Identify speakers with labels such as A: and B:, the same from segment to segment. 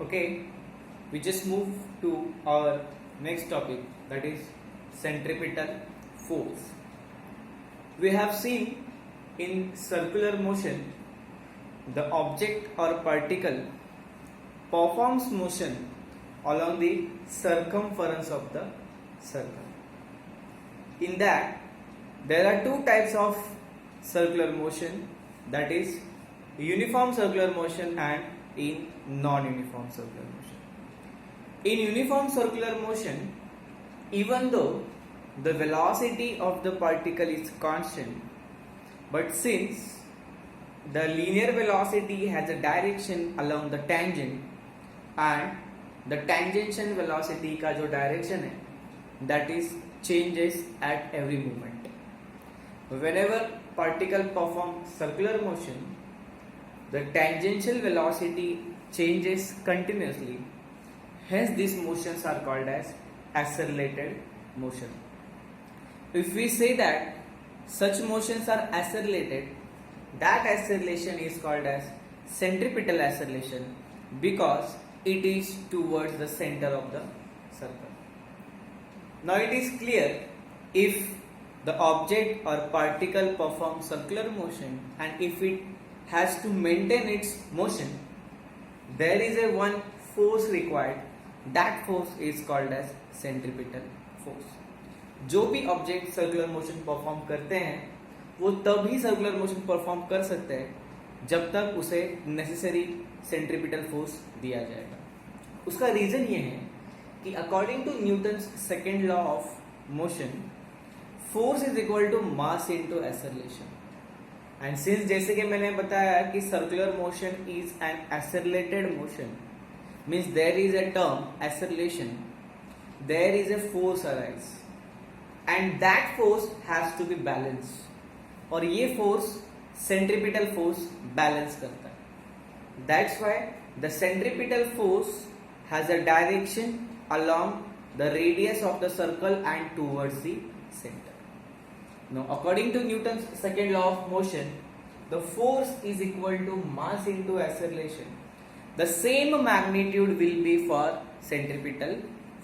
A: Okay, we just move to our next topic, that is centripetal force. We have seen in circular motion the object or particle performs motion along the circumference of the circle. In that, there are two types of circular motion, that is uniform circular motion and in non-uniform circular motion. In uniform circular motion, even though the velocity of the particle is constant, but since the linear velocity has a direction along the tangent and the tangential velocity का जो direction है, that is changes at every moment. Whenever particle perform circular motion, the tangential velocity changes continuously. Hence, these motions are called as accelerated motion. If we say that such motions are accelerated, that acceleration is called as centripetal acceleration because it is towards the center of the circle. Now it is clear, if the object or particle performs circular motion and if it has to maintain its motion, there is a one force required. That force is called as centripetal force. जो भी object circular motion perform करते हैं वो तभी circular motion perform कर सकते हैं जब तक उसे नेसेसरी सेंट्रिपिटल फोर्स दिया जाएगा. उसका रीजन ये है कि according to Newton's second law of motion, force is equal to mass into acceleration. And since जैसे कि मैंने बताया कि circular motion is an accelerated motion, means there is a term acceleration, there is a force arise and that force has to be balance. और ये force centripetal force balance करता है. That's why the centripetal force has a direction along the radius of the circle and towards the center. Now, according to Newton's second law of motion, the force is equal to mass into acceleration. The same magnitude will be for centripetal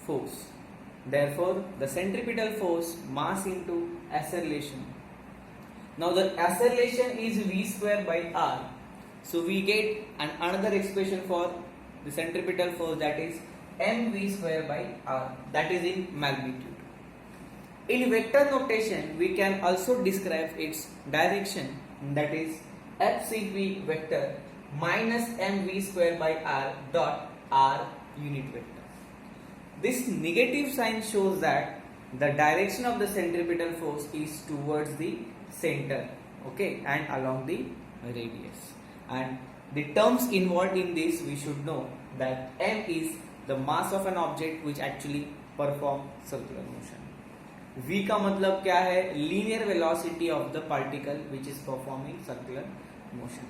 A: force. Therefore, the centripetal force mass into acceleration. Now, the acceleration is v square by r. So, we get another expression for the centripetal force, that is mv square by r, that is in magnitude. In vector notation, we can also describe its direction, that is fcv vector minus mv square by r dot r unit vector. This negative sign shows that the direction of the centripetal force is towards the center, okay, and along the radius. And the terms involved in this, we should know that m is the mass of an object which actually perform circular motion. V का मतलब क्या है? Linear velocity of the particle which is performing circular motion.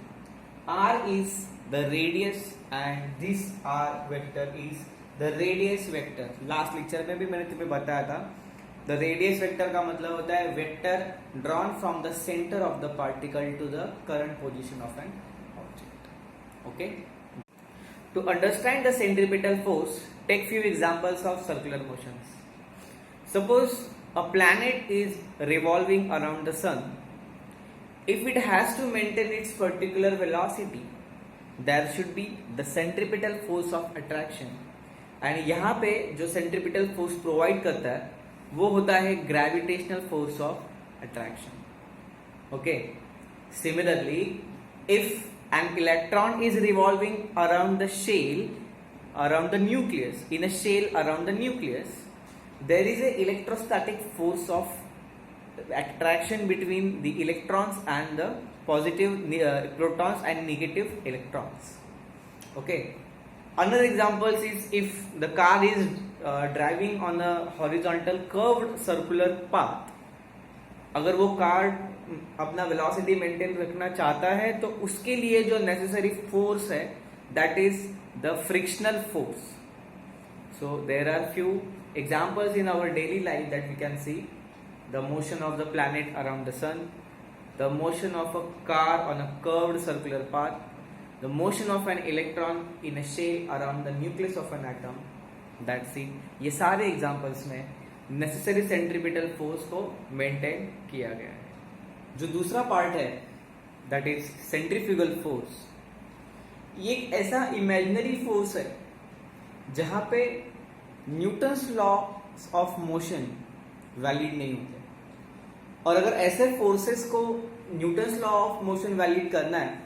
A: R is the radius and this R vector is the radius vector. Last lecture में भी मैंने तुम्हें बताया था. The radius vector का मतलब होता है vector drawn from the center of the particle to the current position of an object. Okay. To understand the centripetal force, take few examples of circular motions. Suppose a planet is revolving around the sun. If it has to maintain its particular velocity, there should be the centripetal force of attraction. And यहाँ पे जो centripetal force provide करता है वो होता है gravitational force of attraction. Okay. Similarly, if an electron is revolving around the shell, around the nucleus, in a shell around the nucleus, there is a electrostatic force of attraction between the electrons and the positive protons and negative electrons. Okay. Another example is if the car is driving on a horizontal curved circular path, अगर वो car अपना velocity maintain रखना चाहता है तो उसके लिए जो नेसेसरी फोर्स है that is the frictional force. So there are few examples in our daily life that we can see. The motion of the planet around the sun, the motion of a car on a curved circular path, the motion of an electron in a shell around the nucleus of an atom, that's it. ये सारे examples में necessary centripetal force को maintain किया गया है। जो दूसरा part है दैट इज सेंट्रीफ्यूगल फोर्स, ये एक ऐसा इमेजिनरी फोर्स है जहां पे Newton's law of motion valid नहीं होते, और अगर ऐसे फोर्सेस को Newton's law of motion valid करना है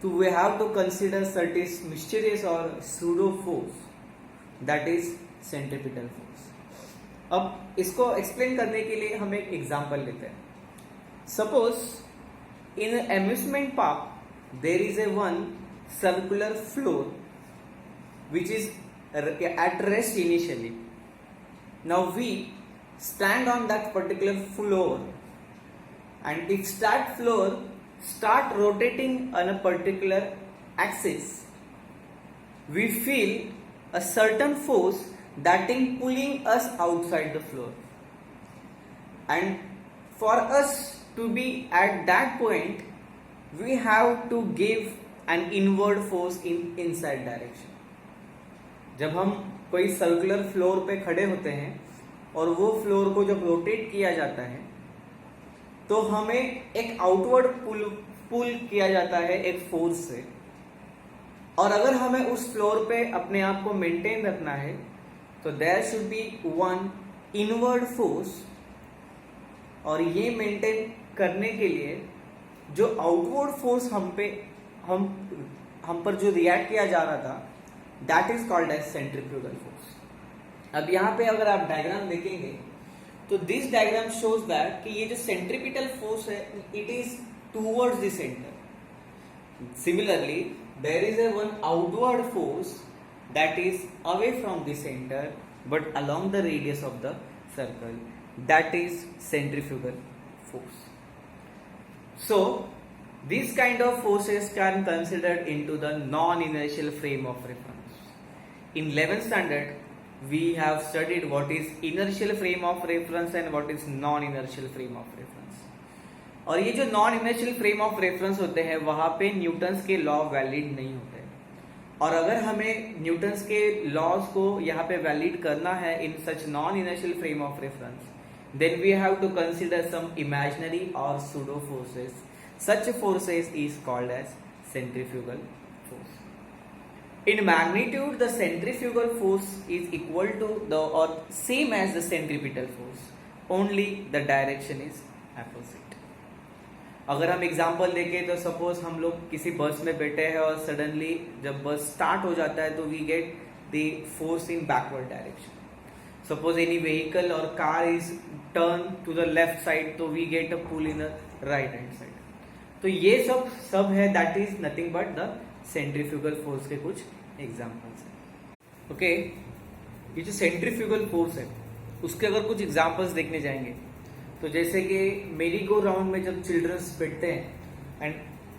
A: तो we have to consider certain mysterious और pseudo force that is centripetal force. अब इसको एक्सप्लेन करने के लिए हम एक एग्जांपल लेते हैं। Suppose in amusement park there is a one circular floor which is at rest initially. Now we stand on that particular floor, and if that floor start rotating on a particular axis, we feel a certain force that is pulling us outside the floor, and for us to be at that point we have to give an inward force in inside direction. जब हम कोई circular floor पे खड़े होते हैं और वो floor को जब रोटेट किया जाता है तो हमें एक आउटवर्ड पुल किया जाता है एक फोर्स से, और अगर हमें उस फ्लोर पे अपने आप को मेंटेन रखना है तो there should be one inward force, और ये मेंटेन करने के लिए जो आउटवर्ड फोर्स हम पर जो रिएक्ट किया जा रहा था that is called as centrifugal force. अब यहाँ पे अगर आप डायग्राम देखेंगे तो दिस डायग्राम शोज दैट कि ये जो सेंट्रीपिटल फोर्स है it is towards the centre. Similarly there is a one outward force that is away from the centre but along the radius of the circle, that is centrifugal force. So these kind of forces can considered into the non-inertial frame of reference. In 11th standard, we have studied what is inertial frame of reference and what is non-inertial frame of reference. और ये जो non-inertial frame of reference होते हैं वहाँ पे Newton's के law valid नहीं होते, और अगर हमें न्यूटन्स के लॉज को यहाँ पे वैलिड करना है in such non-inertial frame of reference, then we have to consider some imaginary or pseudo forces. Such forces is called as centrifugal force. In magnitude, the centrifugal force is equal to the or same as the centripetal force, only the direction is opposite. अगर हम example देखें तो suppose हम लोग किसी बस में बैठे हैं और सडनली जब बस स्टार्ट हो जाता है तो we get the force in backward direction. Suppose any vehicle or car is turned to the left side, तो we get a pull in the right hand side. तो ये सब है that is nothing but the centrifugal force के कुछ examples हैं. Okay, ये जो centrifugal force है उसके अगर कुछ examples देखने जाएंगे तो जैसे कि मेरी गो राउंड में जब चिल्ड्रंस बैठते हैं एंड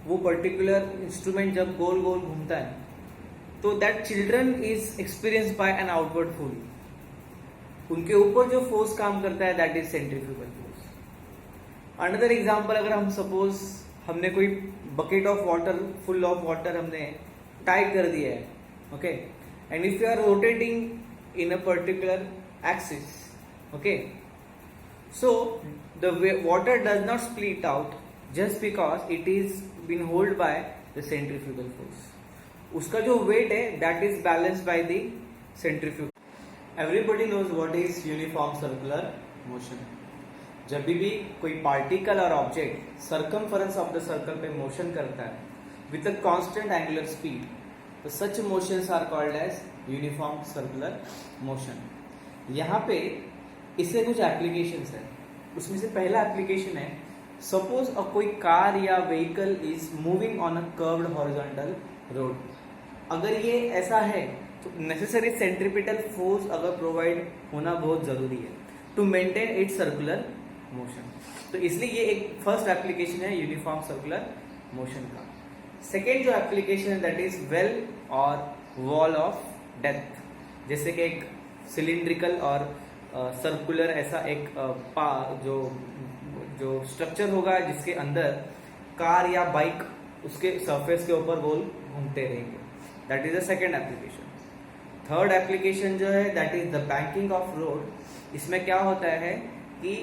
A: वो पर्टिकुलर इंस्ट्रूमेंट जब गोल गोल घूमता है तो that children is experience by an outward force. उनके ऊपर जो फोर्स काम करता है that is centrifugal force. Another example, अगर हम सपोज हमने कोई bucket of water full of water हमने टाइट कर दिया है, okay, and if you are rotating in a particular axis, okay, so the water does not split out just because it is been hold by the centrifugal force. उसका जो weight है that is balanced by the centrifugal. Everybody knows what is uniform circular motion. जब भी कोई particle और object circumference of the circle पे motion करता है with a constant angular speed, तो such motions are called as uniform circular motion. यहाँ पे इससे कुछ एप्लीकेशंस है. उसमें से पहला एप्लीकेशन है, सपोज कोई कार या vehicle is moving on a curved horizontal road. अगर ये ऐसा है तो नेसेसरी सेंट्रीपिटल फोर्स अगर प्रोवाइड होना बहुत जरूरी है to maintain its circular motion. तो इसलिए ये एक फर्स्ट एप्लीकेशन है यूनिफॉर्म सर्कुलर मोशन का. सेकेंड जो एप्लीकेशन है दैट इज वेल और वॉल ऑफ डेप्थ. जैसे कि एक सिलिंड्रिकल और सर्कुलर ऐसा एक जो स्ट्रक्चर होगा जिसके अंदर कार या बाइक उसके सरफेस के ऊपर गोल घूमते रहेंगे. That is the second application. Third application जो है that is the banking of road. इसमें क्या होता है कि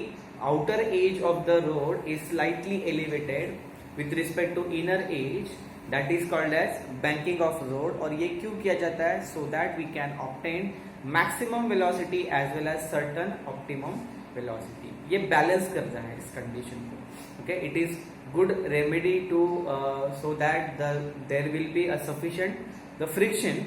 A: outer edge of the road is slightly elevated with respect to inner edge, that is called as banking of road. और ये क्यों किया जाता है? So that we can obtain maximum velocity as well as certain optimum velocity. ये balance करता है इस कंडीशन को. Okay, it is good remedy to so that there will be a sufficient the friction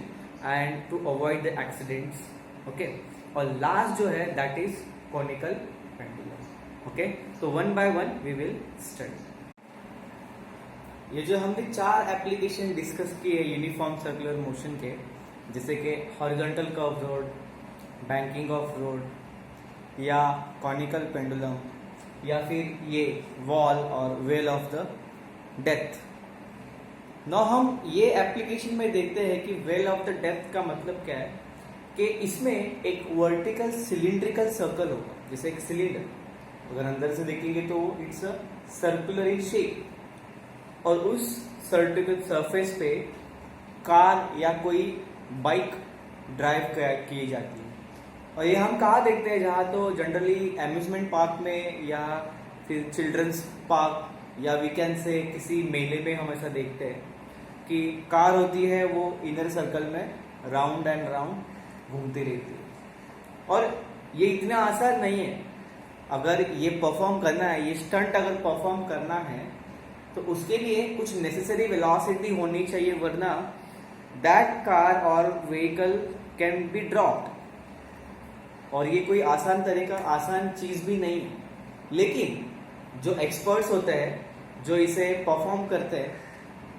A: and to avoid the accidents. Okay, और last जो है that is conical pendulum. Okay, so one by one we will study. ये जो हमने 4 application discuss किए uniform circular motion के, जैसे कि horizontal curve road, banking of road या कॉनिकल पेंडुलम या फिर ये वॉल और well of the death. Now हम ये एप्लीकेशन में देखते हैं कि वेल ऑफ द डेथ का मतलब क्या है कि इसमें एक वर्टिकल सिलिंड्रिकल सर्कल होगा, जैसे एक सिलेंडर. अगर अंदर से देखेंगे तो it's a circular in shape, और उस सर्कुलर सरफेस पे कार या कोई बाइक ड्राइव की जाती है. और ये हम कहाँ देखते हैं? जहाँ तो जनरली एम्यूजमेंट पार्क में या फिर चिल्ड्रंस पार्क या वीकेंड से किसी मेले में हम ऐसा देखते हैं कि कार होती है वो इनर सर्कल में राउंड एंड राउंड घूमती रहती है. और ये इतना आसान नहीं है. अगर ये परफॉर्म करना है, ये स्टंट अगर परफॉर्म करना है तो उसके लिए कुछ नेसेसरी वेलोसिटी होनी चाहिए, वरना दैट कार और व्हीकल कैन बी ड्रॉप्ड. और ये कोई आसान चीज भी नहीं है. लेकिन जो एक्सपर्ट्स होते हैं, जो इसे परफॉर्म करते हैं,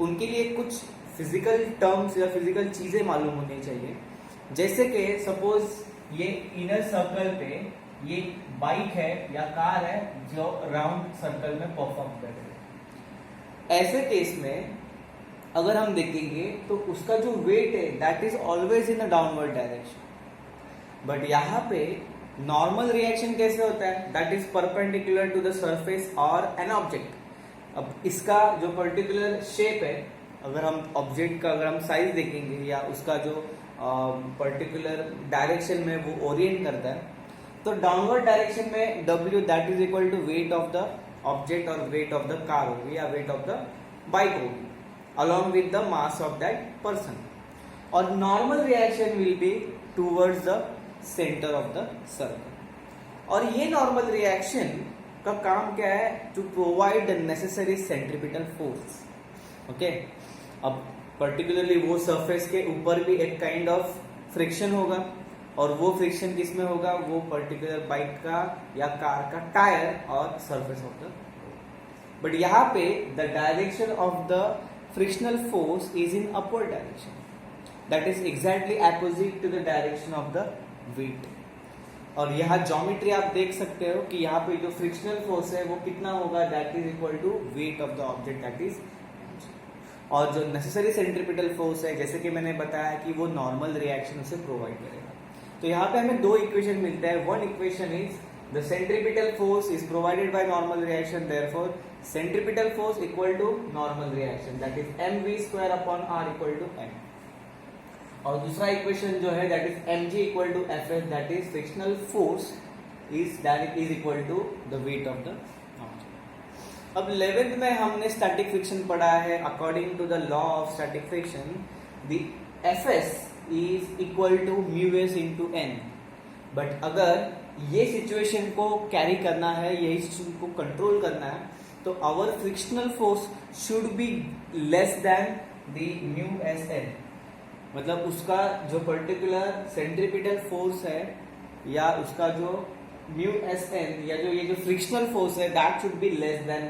A: उनके लिए कुछ फिजिकल टर्म्स या फिजिकल चीजें मालूम होनी चाहिए. जैसे कि सपोज ये इनर सर्कल पे ये बाइक है या कार है जो राउंड सर्कल में परफॉर्म कर रहे हैं. ऐसे केस में अगर हम देखेंगे तो उसका जो वेट है that is always in the downward direction. But यहाँ पे नॉर्मल रिएक्शन कैसे होता है? That is perpendicular to the surface और एन ऑब्जेक्ट. अब इसका जो पर्टिकुलर शेप है, अगर हम ऑब्जेक्ट का अगर हम साइज देखेंगे या उसका जो पर्टिकुलर डायरेक्शन में वो ओरिएंट करता है, तो डाउनवर्ड डायरेक्शन में W that is equal to weight of the object और वेट ऑफ द कार होगी या वेट ऑफ द बाइक होगी along with the mass of that person. और normal reaction will be towards the center of the circle. और ये normal reaction का काम क्या है? To provide the necessary centripetal force. Okay? अब particularly वो surface के ऊपर भी एक kind of friction होगा, और वो friction किसमें होगा? वो particular bike का या कार का टायर और surface of the road. But यहाँ पे the direction of the frictional force is in upward direction. That is exactly opposite to the direction of the weight. और यहाँ ज्योमेट्री आप देख सकते हो कि यहाँ पे जो फ्रिक्शनल फोर्स है वो कितना होगा? That is equal to weight of the object, that is. और जो नेसेसरी सेंट्रीपिटल फोर्स है, जैसे कि मैंने बताया कि वो नॉर्मल रिएक्शन उसे प्रोवाइड करेगा. तो यहाँ पे हमें 2 इक्वेशन मिलते हैं. One equation is the centripetal force is provided by normal reaction, therefore centripetal force equal to normal reaction, that is mv square upon r equal to m. और दूसरा इक्वेशन जो है that is mg equal to fs, that is frictional force is equal to the weight of the object. अब 11th में हमने static friction पढ़ा है. According to the law of static friction, the fs is equal to mu s into n. But अगर ये situation को carry करना है, यही सिचुएशन को कंट्रोल करना है, तो our frictional force should be less than the mu s n. मतलब उसका जो पर्टिकुलर सेंट्रीपिटल फोर्स है या उसका जो म्यू एस एन या जो ये जो फ्रिक्शनल फोर्स है that should be less than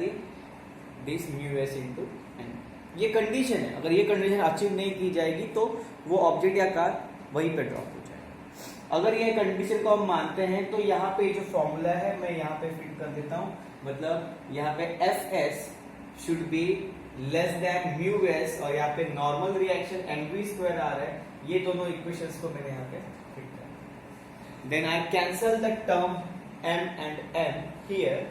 A: this mu s into n. ये कंडीशन है. अगर ये कंडीशन अचीव नहीं की जाएगी तो वो ऑब्जेक्ट या कार वहीं पे ड्रॉप हो जाएगा. अगर ये कंडीशन को हम मानते हैं तो यहाँ पे जो फॉर्मूला है मैं यहाँ पे फिट कर देता हूँ. मतलब यहाँ पे Fs should be less then mu S और यहाँ पे नॉर्मल रिएक्शन mv स्क्वायर आ रहा है. ये दोनों इक्वेशंस को मैंने यहाँ पे फिट किया. Then I cancel the term m and m here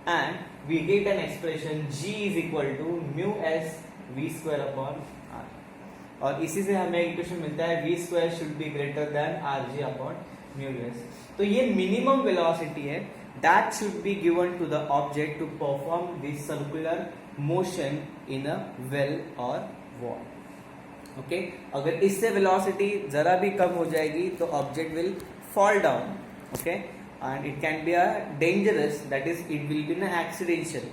A: and we get an expression g is equal to mu s v square upon r. और इसी से हमें इक्वेशन मिलता है v square should be greater than rg upon mu s. तो ये minimum velocity है that should be given to the object to perform this circular motion in a well और वॉल। ओके, अगर इससे वेलोसिटी जरा भी कम हो जाएगी तो object will fall down, okay, and it can be a dangerous, that is it will be an accidental.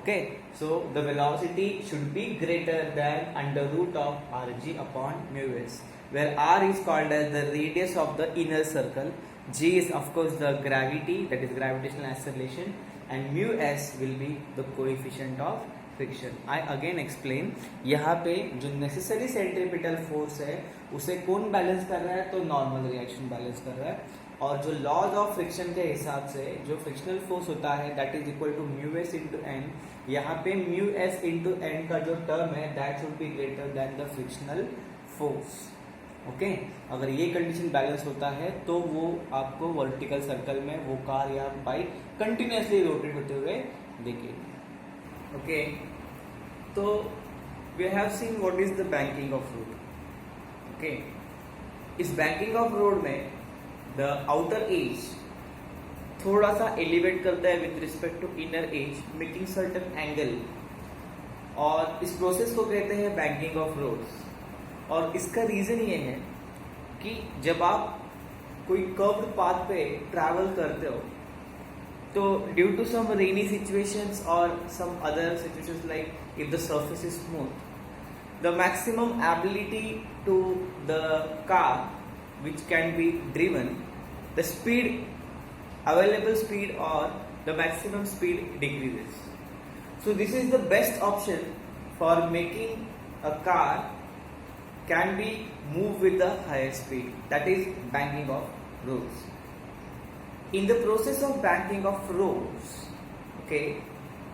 A: Okay, so the velocity should be greater than under root of rg upon mu s, where r is called as the radius of the inner circle, g is of course the gravity, that is gravitational acceleration, and mu s will be the coefficient of friction. I again explain, यहाँ पे जो necessary centripetal force है उसे कौन balance कर रहा है, तो नॉर्मल रिएक्शन बैलेंस कर रहा है, और जो लॉज ऑफ फ्रिक्शन के हिसाब से जो फ्रिक्शनल फोर्स होता है that is equal to mu s into n, यहाँ पे म्यू एस इंटू एन का जो टर्म है that should be greater then the frictional force. Okay, अगर ये कंडीशन बैलेंस होता है तो वो आपको वर्टिकल सर्कल में वो कार या बाइक कंटिन्यूसली रोटेट होते हुए दिखेगी। ओके, तो we have seen what is the banking of road. Okay, इस बैंकिंग ऑफ रोड में द आउटर एज थोड़ा सा एलिवेट करता है with respect to inner edge, making certain angle, और इस प्रोसेस को कहते हैं बैंकिंग ऑफ रोड्स। और इसका रीजन ये है कि जब आप कोई कर्व्ड पाथ पे ट्रैवल करते हो तो due to some rainy situations और some other situations like if the surface is smooth, the maximum ability to the car which can be driven, the speed, available speed or the maximum speed decreases. So this is the best option for making a car can be moved with the higher speed, that is banking of roads. In the process of banking of roads, okay,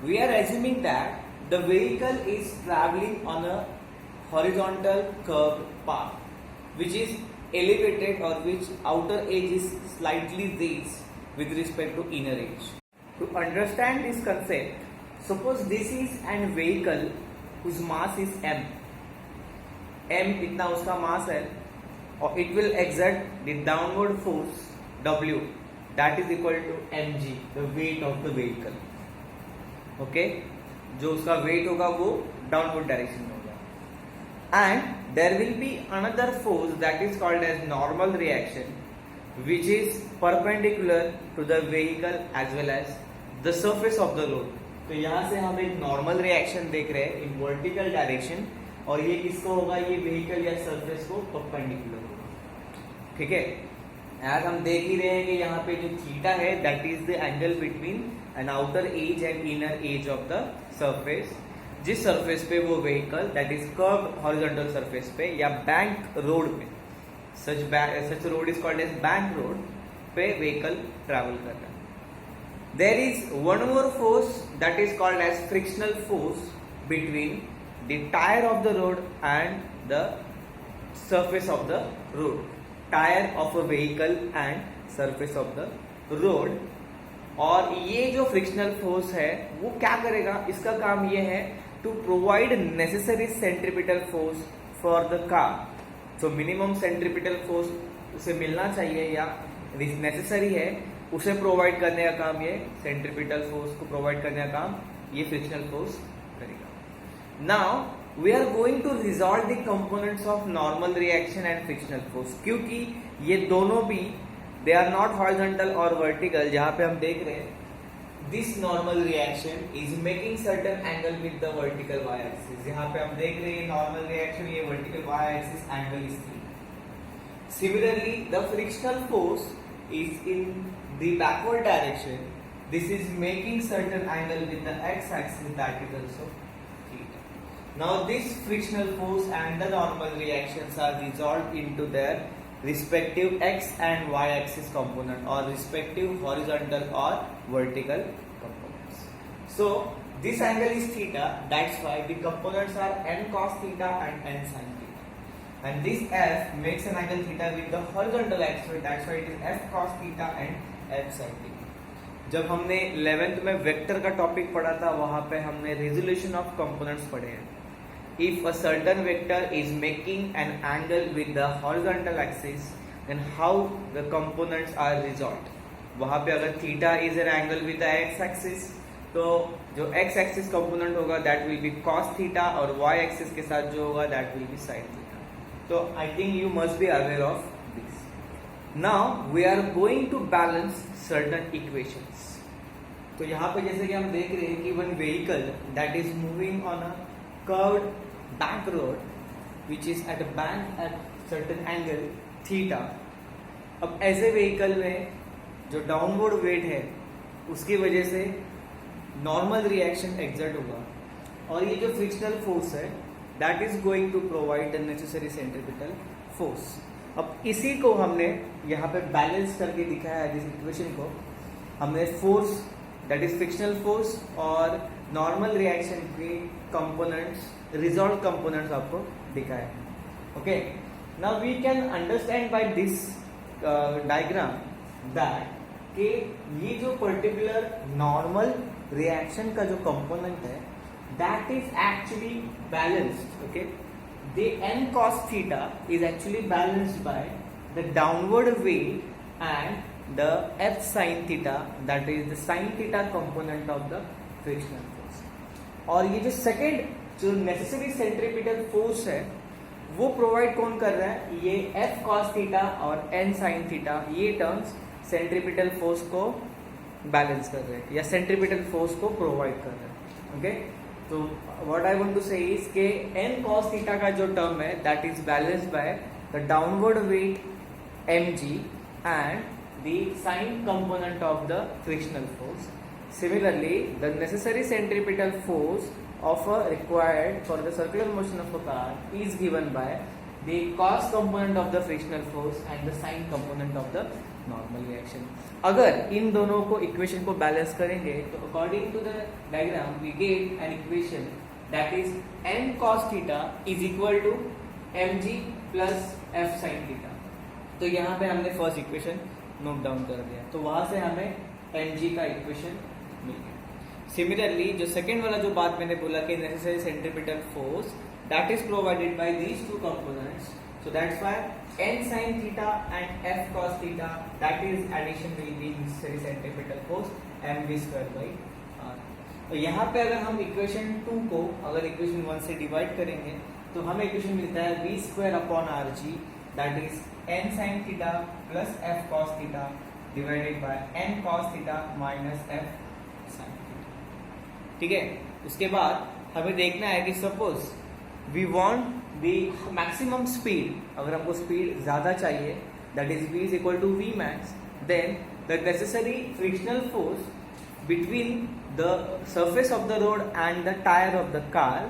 A: we are assuming that the vehicle is traveling on a horizontal curved path which is elevated or which outer edge is slightly raised with respect to inner edge. To understand this concept, suppose this is an vehicle whose mass is m इतना उसका मास है, और it will exert the downward force w, that is equal to mg, the weight of the vehicle. Okay, जो उसका weight होगा वो downward direction में होगा, and there will be another force that is called as normal reaction which is perpendicular to the vehicle as well as the surface of the road. तो यहाँ से हम एक नॉर्मल रिएक्शन देख रहे हैं इन वर्टिकल डायरेक्शन, और ये किसको होगा, ये व्हीकल या सरफेस को परपेंडिकुलर होगा। ठीक है, आज हम देख ही रहे हैं कि यहाँ पे जो थीटा है that is the angle between an outer edge and inner edge of the surface, जिस सरफेस पे वो vehicle that is curve horizontal surface पे या बैंक रोड पे, such road is called as bank road पे vehicle travel कर रहा है। There is one more force that is called as frictional force between the tyre of the road and the surface of the road, tire of a vehicle and surface of the road। और ये जो frictional force है वो क्या करेगा, इसका काम ये है to provide necessary centripetal force for the car. So minimum centripetal force उसे मिलना चाहिए या नेसेसरी है, उसे प्रोवाइड करने का काम ये सेंट्रीपिटल फोर्स को प्रोवाइड करने का काम ये फ्रिक्शनल फोर्स करेगा। Now we are going to resolve the components of normal reaction and frictional force, क्योंकि ये दोनों भी दे आर नॉट हॉरिजॉन्टल और वर्टिकल। जहां पे हम देख रहे हैं this normal reaction is making certain angle with the vertical Y axis. यहाँ पे हम देख रहे हैं नॉर्मल रिएक्शन, ये vertical Y axis angle is theta. Similarly the frictional force is in the backward direction, this is making certain angle with the X axis that is also theta. Now this frictional force and the normal reactions are resolved into their respective x and y axis component or respective horizontal or vertical components. So this angle is theta, that's why the components are n cos theta and n sin theta. And this f makes an angle theta with the horizontal axis, that's why it is f cos theta and f sin theta. जब हमने 11th में vector का topic पढ़ा था वहां पे हमने resolution of components पढ़े हैं। if a certain vector is making an angle with the horizontal axis, then how the components are resolved. वहाँ पे अगर theta is an angle with the X axis, तो जो एक्स एक्सिस कंपोनेंट होगा that will be cos theta, और Y axis के साथ जो होगा that will be sine theta. तो I think you must be aware of this. Now we are going to balance certain equations. तो यहाँ पे जैसे कि हम देख रहे हैं कि one vehicle that is moving on a curved bank road which is at a bank at certain angle theta. अब ऐसे व्हीकल में जो डाउनवर्ड वेट है उसकी वजह से नॉर्मल रिएक्शन एग्जर्ट होगा, और ये जो फ्रिक्शनल फोर्स है that is going to provide the necessary centripetal force. अब इसी को हमने यहाँ पे बैलेंस करके दिखाया है. जिस इक्वेशन को हमने force that is frictional force और नॉर्मल रिएक्शन के कंपोनेंट्स, रिजॉल्व कंपोनेंट्स आपको दिखाया है. Okay, now we can understand by this diagram that कि ये जो पर्टिकुलर नॉर्मल रिएक्शन का जो कंपोनेंट है that is actually balanced. Okay, the n cos theta is actually balanced by the downward weight and the f sin theta, that is the sin theta component of the frictional force. और ये जो second जो necessary centripetal force है वो provide कौन कर रहा है, ये f cos theta और n sin theta, ये टर्म्स सेंट्रीपिटल फोर्स को बैलेंस कर रहे हैं या सेंट्रीपिटल फोर्स को प्रोवाइड कर रहे हैं. ओके, तो what I want to say is के n cos थीटा का जो टर्म है that is balanced by the downward weight mg and the sine component of the frictional force. Similarly the necessary centripetal force of a required for the circular motion of a car is given by the cos component of the frictional force and the sin component of the normal reaction. अगर इन दोनों को equation को balance करेंगे तो according to the diagram we get an equation that is n cos theta is equal to mg plus f sin theta. तो यहाँ पे हमने फर्स्ट इक्वेशन नोट डाउन कर दिया, तो वहां से हमें mg का इक्वेशन मिल गया. सिमिलरली जो सेकेंड वाला जो बात मैंने बोला कि necessary centripetal force that is provided by these two components, so that's why n sin theta and f cos theta that is addition will be necessary centripetal force mv square by r. तो यहाँ पे अगर हम equation 2 को अगर equation 1 से divide करेंगे तो हमें इक्वेशन मिलता है v square upon rg that is n sin theta plus f cos theta divided bye n cos theta minus f sin. ठीक है, उसके बाद हमें देखना है कि suppose we want the maximum speed, अगर हमको स्पीड ज्यादा चाहिए that is v is equal to v max, then the necessary frictional force between the surface of the road and the tire of the car,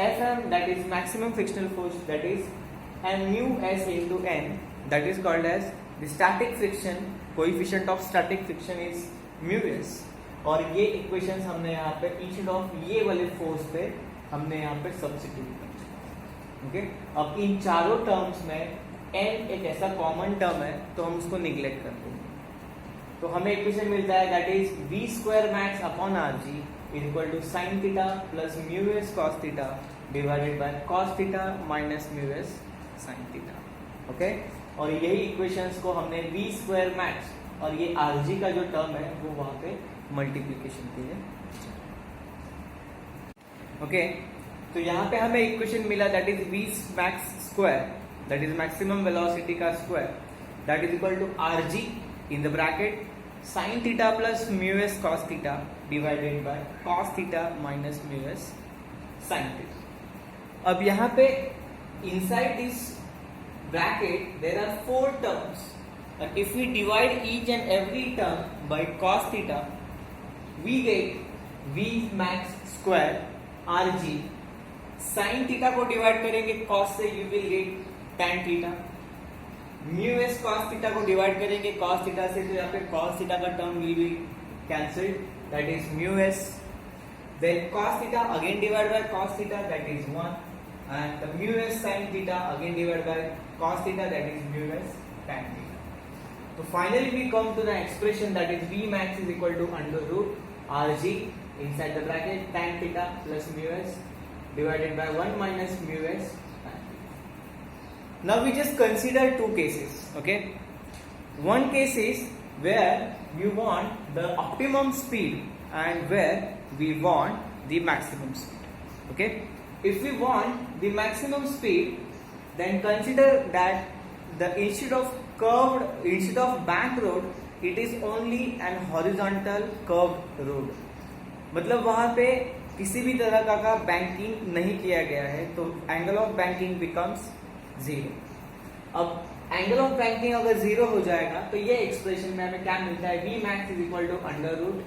A: Fm, that is maximum frictional force, that is and mu s into n, that is called as the static friction coefficient of static friction is mu s. और ये equations हमने यहाँ पे instead of ये वाले force पे हमने यहाँ पे सब्स्टिट्यूट कर. ओके, अब इन चारों टर्म्स में n एक ऐसा कॉमन टर्म है तो हम उसको निग्लेक्ट कर देंगे. तो हमें इक्वेशन मिलता है that is v square max upon rg is equal to sin theta plus mu s cos theta divided by cos theta minus mu s sin theta. Okay, और यही इक्वेशंस को हमने v स्क्वायर मैक्स और ये rg का जो term है वो वहां पे मल्टीप्लीकेशन के लिए. ओके, तो यहाँ पे हमें इक्वेशन मिला that is v max square that is maximum velocity का square that is equal to rg in the bracket sin theta plus mu s cos theta divided by cos theta minus mu s sin theta. अब यहाँ पे inside this bracket there are 4 terms, and if we divide each and every term by cos theta we get v max square rg. sin theta को divide करेंगे cos से you will get tan theta. mu s cos theta को divide करेंगे cos theta से तो यहाँ पे cos theta का term will be cancelled, that is mu s. then cos theta again divided by cos theta, that is 1, and the mu s sin theta again divided by cos theta, that is mu s tan theta. So finally we come to the expression that is v max is equal to under root rg inside the bracket tan theta plus mu s divided by 1 minus mu s. Now we just consider two cases. Okay, one case is where we want the optimum speed and where we want the maximum speed. Okay, if we want the maximum speed, then consider that the instead of bank road, it is only an horizontal curved road. मतलब वहां पे किसी भी तरह का banking नहीं किया गया है, तो angle of banking becomes zero. अब एंगल ऑफ बैंकिंग अगर जीरो हो जाएगा तो ये एक्सप्रेशन में हमें क्या मिलता है, v max is equal to under root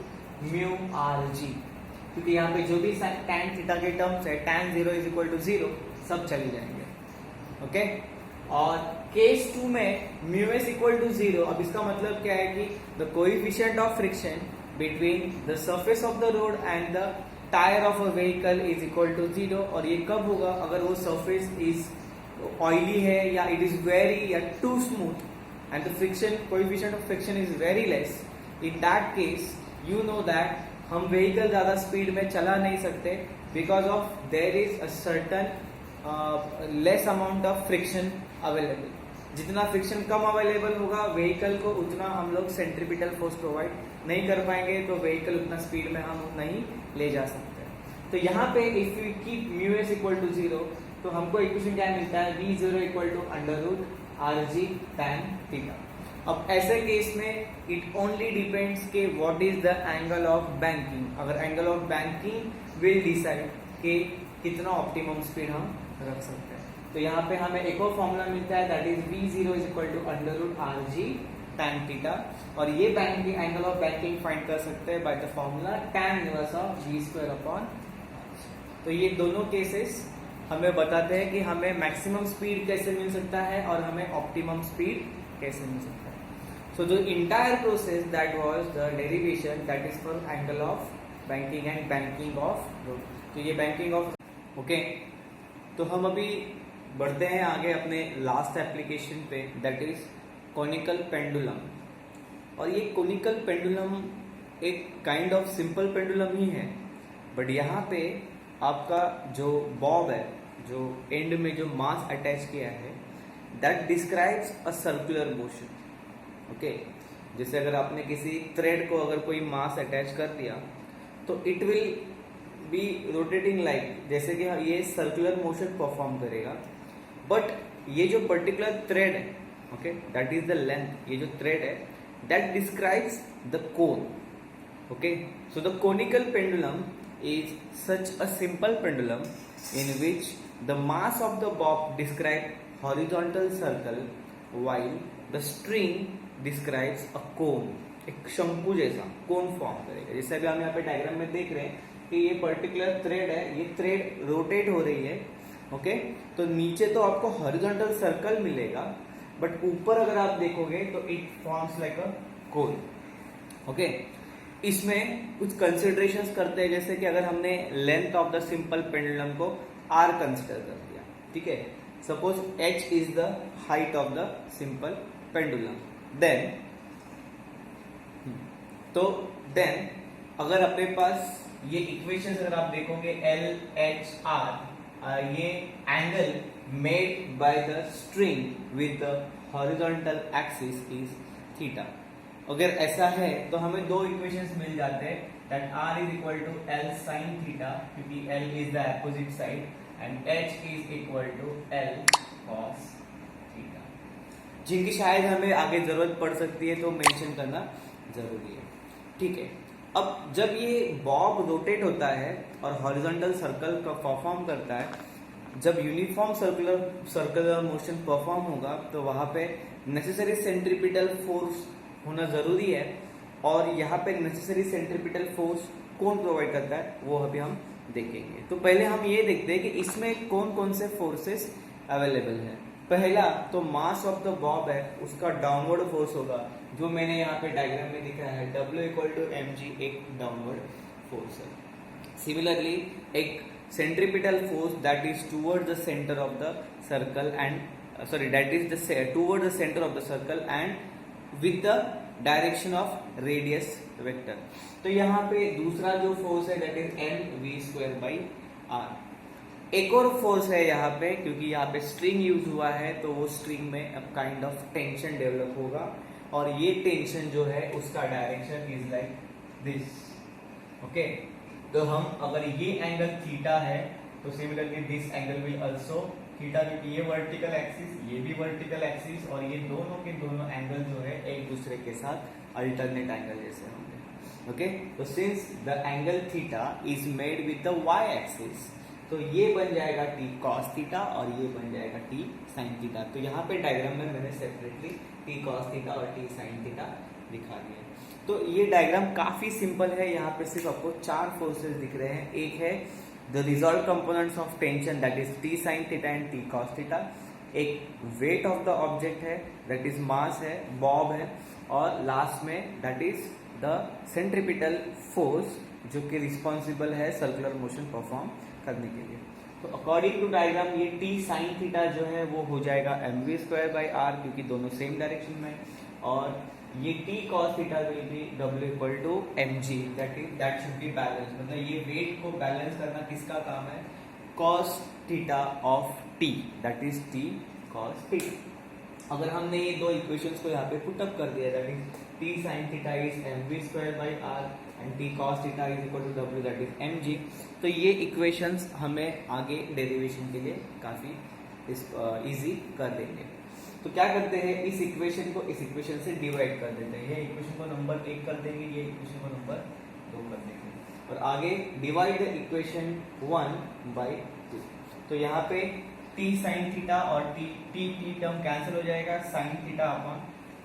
A: mu r g, क्योंकि यहाँ पे जो भी tan थीटा के टर्म्स है, tan zero is equal to zero, सब चले जाएंगे. ओके, और केस 2 में mu s equal to zero. अब इसका मतलब क्या है कि the coefficient of friction between the surface of the road and the tyre of a vehicle is equal to zero. और ये कब होगा, अगर वो सरफेस इज ऑयली है या इट इज वेरी या too smooth and the friction coefficient of friction is very less. In that case you know that हम व्हीकल ज्यादा स्पीड में चला नहीं सकते, because of there is a certain less amount of friction available. जितना friction कम available होगा vehicle को, उतना हम लोग सेंट्रीपिटल फोर्स प्रोवाइड नहीं कर पाएंगे, तो व्हीकल उतना स्पीड में हम नहीं ले जा सकते. तो यहाँ पे if you keep mu s equal to zero, तो हमको इक्वेशन क्या मिलता है, v zero equal to under root r g tan theta. अब ऐसे केस में इट ओनली डिपेंड्स के what is the angle of banking. अगर angle of banking will decide कि कितना ऑप्टिमम स्पीड हम रख सकते हैं. तो यहाँ पे हमें एक और फॉर्मूला मिलता है, that is v zero is equal to under root r g tan theta. और ये banking angle of banking find कर सकते हैं by the formula tan inverse of v square upon. तो ये दोनों केसेस हमें बताते हैं कि हमें मैक्सिमम स्पीड कैसे मिल सकता है और हमें ऑप्टिमम स्पीड कैसे मिल सकता है. So the entire process that was the derivation, that is for angle of banking and banking of road. तो ये banking of okay. तो हम अभी बढ़ते हैं आगे अपने लास्ट एप्लीकेशन पे, that is conical pendulum. और ये conical pendulum एक काइंड ऑफ सिंपल पेंडुलम ही है, बट यहाँ पे आपका जो बॉब है, जो एंड में जो मास अटैच किया है, that describes a circular motion. Okay, जैसे अगर आपने किसी थ्रेड को अगर कोई मास अटैच कर दिया तो it will be rotating like, जैसे कि ये सर्कुलर मोशन परफॉर्म करेगा. बट ये जो पर्टिकुलर थ्रेड है, okay, that is the length, ये जो थ्रेड है that describes the cone. Okay, so the conical pendulum is such a simple pendulum in which the mass of the bob describes horizontal circle while the string describes a cone. एक शंकु जैसा कोन form करेगा. जैसे अभी हम यहाँ पे diagram में देख रहे हैं कि ये पर्टिकुलर थ्रेड है, ये थ्रेड रोटेट हो रही है. ओके, तो नीचे तो आपको हॉरिजॉन्टल सर्कल मिलेगा, बट ऊपर अगर आप देखोगे तो it forms like a cone. Okay, इसमें कुछ कंसिडरेशंस करते हैं, जैसे कि अगर हमने length of the simple pendulum को r कंसिडर कर दिया, ठीक है, suppose h is the height of the simple pendulum, then अगर अपने पास ये इक्वेशंस अगर आप देखोगे L H R, ये angle made by the string with the horizontal axis is theta. अगर ऐसा है तो हमें दो इक्वेशंस मिल जाते हैं, that r is equal to L sin theta, क्योंकि L is the opposite side, and H is equal to L cos theta, जिनकी शायद हमें आगे जरूरत पड़ सकती है, तो मेंशन करना जरूरी है. ठीक है, अब जब ये बॉब रोटेट होता है और हॉरिजॉन्टल सर्कल का परफॉर्म करता है, जब यूनिफॉर्म सर्कुलर मोशन परफॉर्म होगा तो वहां पे नेसेसरी सेंट्रीपिटल फोर्स होना जरूरी है. और यहाँ पे नेसेसरी सेंट्रीपिटल फोर्स कौन प्रोवाइड करता है वो अभी हम देखेंगे. तो पहले हम ये देखते हैं कि इसमें कौन कौन से फोर्सेस अवेलेबल है. पहला तो मास ऑफ द बॉब है, उसका डाउनवर्ड फोर्स होगा, जो मैंने यहाँ पे डायग्राम में दिखा है, W इक्वल टू mg एक डाउनवर्ड फोर्स है. सिमिलरली एक centripetal force that is toward the centre of the circle and that is toward the centre of the circle and with the direction of radius vector. तो यहाँ पे दूसरा जो force है that is mv square by r. एक और force है यहाँ पे, क्योंकि यहाँ पे स्ट्रिंग यूज हुआ है तो वो स्ट्रिंग में अब काइंड ऑफ टेंशन डेवलप होगा, और ये टेंशन जो है उसका direction is like this. Okay, तो हम अगर ये एंगल थीटा है तो similarly this angle will also theta, क्योंकि ये वर्टिकल एक्सिस, ये भी वर्टिकल एक्सिस, और ये दोनों के दोनों एंगल जो है एक दूसरे के साथ अल्टरनेट एंगल जैसे होंगे। ओके, तो since the angle theta is made with the y axis, तो ये बन जाएगा t cos थीटा और ये बन जाएगा t sin थीटा। तो यहाँ पे डायग्राम में मैंने सेपरेटली t cos थीटा और t sin थीटा दिखा दिया। तो ये डायग्राम काफी सिंपल है, यहाँ पे सिर्फ आपको 4 फोर्सेस दिख रहे हैं। एक है the resolve components of tension, that is t sin theta and t cos theta. एक वेट ऑफ द ऑब्जेक्ट है, दैट इज मास है, बॉब है, और लास्ट में that is the centripetal force जो कि रिस्पॉन्सिबल है सर्कुलर मोशन परफॉर्म करने के लिए। तो अकॉर्डिंग टू डायग्राम ये t sin थीटा जो है वो हो जाएगा mv²/r, क्योंकि दोनों सेम डायरेक्शन में, और ये t cos theta will be w=mg, that should be balance. मतलब ये वेट को बैलेंस करना किसका काम है? cos theta of t, that is t cos theta. अगर हमने ये दो इक्वेशंस को यहाँ पे पुटअप कर दिया, that is t sin theta is mv²/r and t cos theta is equal to w, that is mg, तो ये इक्वेशंस हमें आगे डेरिवेशन के लिए काफी इजी कर देंगे। तो क्या करते हैं, इस इक्वेशन को इस इक्वेशन से डिवाइड कर देते हैं। ये इक्वेशन को नंबर 1 कर देंगे, ये इक्वेशन को नंबर 2 कर देंगे, और आगे डिवाइड द इक्वेशन 1/2। तो यहाँ पे t sin थीटा और t टर्म कैंसिल हो जाएगा, sin theta upon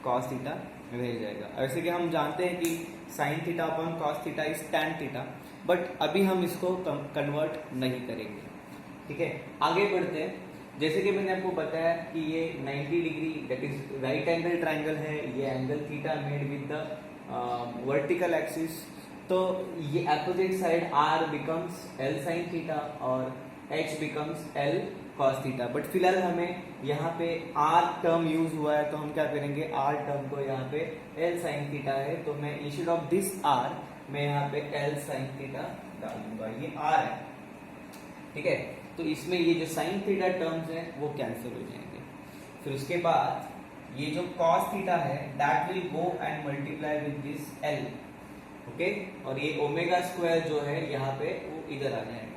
A: cos theta रह जाएगा। ऐसे कि हम जानते हैं कि sin theta upon cos theta is tan theta, but अभी हम इसको कन्वर्ट नहीं करेंगे। ठीक है, आगे बढ़ते हैं। जैसे कि मैंने आपको बताया कि ये 90 degree that is right angle triangle है, ये angle theta made with the vertical axis, तो ये opposite side r becomes L sin theta और h becomes L cos theta. But फिलहाल हमें यहाँ पे r टर्म यूज हुआ है, तो हम क्या करेंगे, r टर्म को यहाँ पे L sin थीटा है, तो मैं इंस्टेड ऑफ दिस r मैं यहाँ पे L sin थीटा डाल दूंगा, ये r है। ठीक है, तो इसमें ये जो sin थीटा टर्म्स हैं वो कैंसिल हो जाएंगे। फिर उसके बाद ये जो cos थीटा है that will go and multiply with this L। Okay, और ये ओमेगा स्क्वायर जो है यहाँ पे वो इधर आ जाएगा।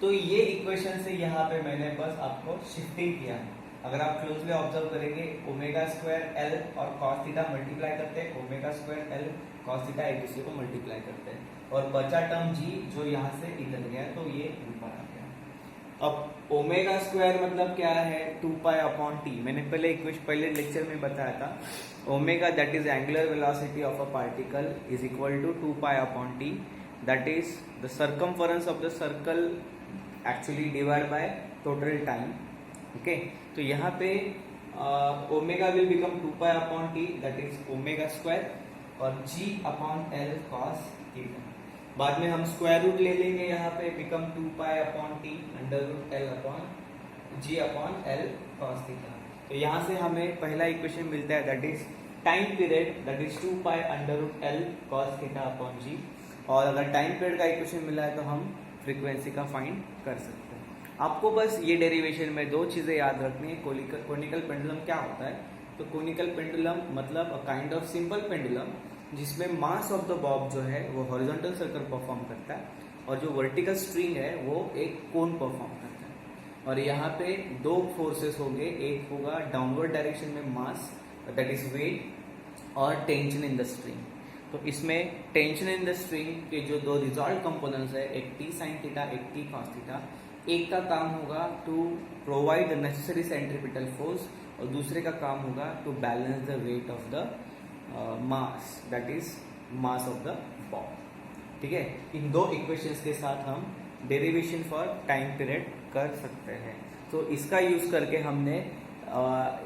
A: तो ये इक्वेशन से यहाँ पे मैंने बस आपको शिफ्टिंग किया है। अगर आप क्लोजली ऑब्जर्व करेंगे, ओमेगा स्क्वायर L और cos थीटा मल्टीप्लाई करते हैं, omega square L cos theta एक दूसरे को मल्टीप्लाई करते हैं, और बचा टर्म g जो यहाँ से इधर गया तो ये ऊपर आ गया। अब ओमेगा स्क्वायर मतलब क्या है, 2π/t। मैंने पहले लेक्चर में बताया था, omega that is angular velocity of a particle is equal to 2π/t, that is the circumference of the circle actually divide by total time. Okay, तो यहाँ पे omega will become 2π/t, that is omega square, और g/L cos theta. बाद में हम square root ले लेंगे, यहाँ पे become 2π/t √L/g/L cos theta. तो यहाँ से हमें पहला इक्वेशन मिलता है, that is time period, that is 2π√L cos थीटा/g, और अगर टाइम पीरियड का इक्वेशन मिला है तो हम फ्रीक्वेंसी का फाइंड कर सकते हैं। आपको बस ये डेरिवेशन में 2 चीजें याद रखनी है। कोनिकल पेंडुलम क्या होता है, तो कोनिकल पेंडुलम मतलब a kind of simple pendulum जिसमें मास ऑफ द बॉब जो है वो हॉरिजॉन्टल सर्कल परफॉर्म करता है, और जो वर्टिकल स्ट्रिंग है वो एक कोन परफॉर्म करता है। और यहाँ पे 2 फोर्सेस होंगे, एक होगा डाउनवर्ड डायरेक्शन में मास, दैट इज वेट, और टेंशन इन द स्ट्रिंग। तो इसमें टेंशन इन द स्ट्रिंग के जो 2 रिजॉल्व कंपोनेंट्स है, एक t sin थीटा, एक t cos थीटा, एक का काम होगा to provide the necessary centripetal force, और दूसरे का काम होगा to balance the weight of the mass, that is mass of the bob. ठीक है, इन 2 इक्वेशंस के साथ हम डेरिवेशन फॉर टाइम पीरियड कर सकते हैं। तो इसका यूज करके हमने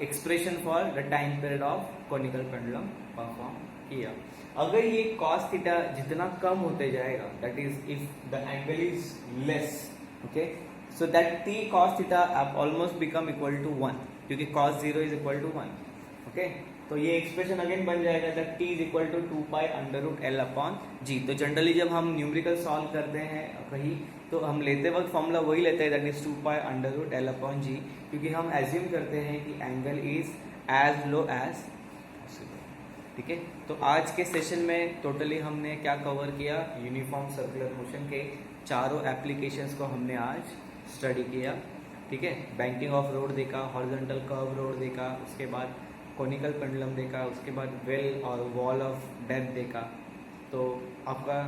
A: expression for the time period of conical pendulum perform किया। अगर ये cos थीटा जितना कम होते जाएगा, that is if the angle is less, okay, so that t cos theta almost become equal to 1, क्योंकि cos 0 is equal to 1। Okay तो ये एक्सप्रेशन अगेन बन जाएगा that t is equal to 2 pi under root l upon g. तो generally जब हम numerical solve करते हैं कहीं तो हम लेते वक्त फॉर्मूला वही लेते हैं that is 2 pi under root l upon g, क्योंकि हम एज्यूम करते हैं कि angle is as low as possible. ठीक है, तो आज के सेशन में टोटली हमने क्या कवर किया, यूनिफॉर्म सर्कुलर मोशन के चारों एप्लीकेशंस को हमने आज स्टडी किया। ठीक है, बैंकिंग ऑफ रोड देखा, हॉरिजॉन्टल कर्व रोड देखा, उसके बाद कॉनिकल पेंडुलम देखा, उसके बाद वेल और वॉल ऑफ डेप्थ देखा। तो आपका